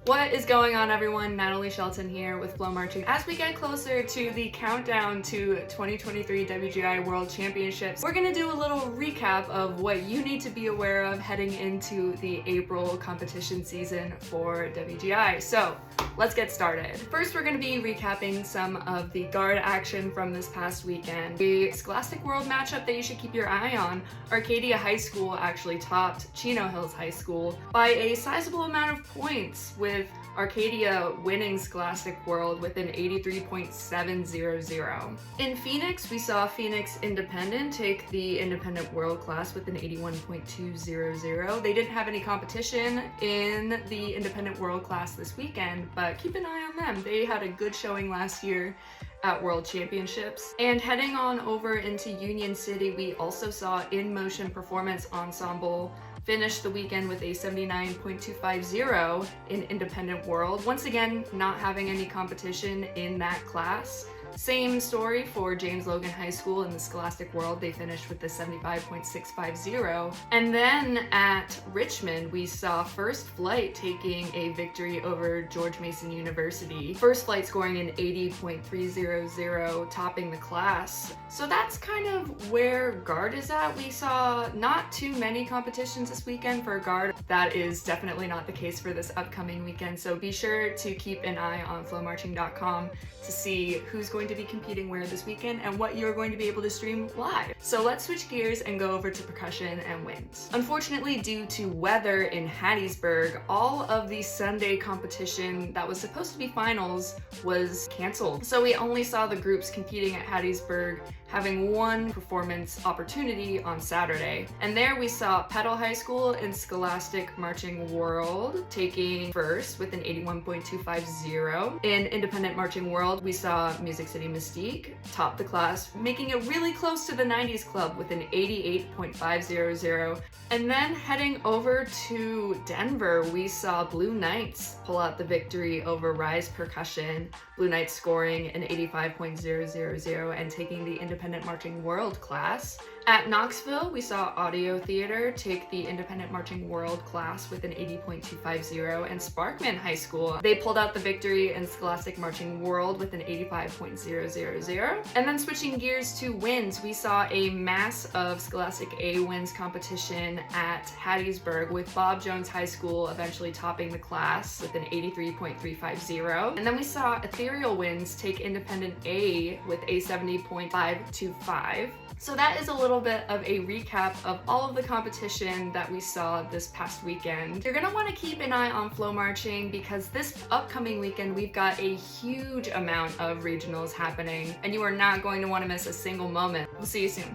What is going on, everyone? Natalie Shelton here with FloMarching. As we get closer to the countdown to 2023 WGI World Championships, we're going to do a little recap of what you need to be aware of heading into the April competition season for WGI. So let's get started. First, we're going to be recapping some of the guard action from this past weekend. The Scholastic World matchup that you should keep your eye on. Arcadia High School actually topped Chino Hills High School by a sizable amount of points, with Arcadia winning Scholastic World with an 83.700. In Phoenix, we saw Phoenix Independent take the Independent World class with an 81.200. They didn't have any competition in the Independent World class this weekend, but keep an eye on them. They had a good showing last year at World Championships. And heading on over into Union City, we also saw In Motion Performance Ensemble finished the weekend with a 79.250 in Independent World. Once again, not having any competition in that class. Same story for James Logan High School in the Scholastic World. They finished with the 75.650. And then at Richmond, we saw First Flight taking a victory over George Mason University. First Flight scoring an 80.300, topping the class. So that's kind of where guard is at. We saw not too many competitions this weekend for guard. That is definitely not the case for this upcoming weekend. So be sure to keep an eye on FloMarching.com to see who's going to be competing where this weekend and what you're going to be able to stream live. So let's switch gears and go over to percussion and winds. Unfortunately, due to weather in Hattiesburg, all of the Sunday competition that was supposed to be finals was canceled. So we only saw the groups competing at Hattiesburg having one performance opportunity on Saturday. And there we saw Petal High School in Scholastic Marching World taking first with an 81.250. In Independent Marching World, we saw Music City Mystique top the class, making it really close to the 90s Club with an 88.500. And then heading over to Denver, we saw Blue Knights pull out the victory over Rise Percussion. Blue Knights scoring an 85.000 and taking the Independent Marching World class. At Knoxville, we saw Audio Theater take the Independent Marching World class with an 80.250, and Sparkman High School, they pulled out the victory in Scholastic Marching World with an 85.000. And then switching gears to winds, we saw a mass of Scholastic A winds competition at Hattiesburg, with Bob Jones High School eventually topping the class with an 83.350. And then we saw Ethereal Winds take Independent A with a 70.525. So that is a little bit of a recap of all of the competition that we saw this past weekend. You're gonna wanna keep an eye on FloMarching because this upcoming weekend we've got a huge amount of regionals happening and you are not going to wanna miss a single moment. We'll see you soon.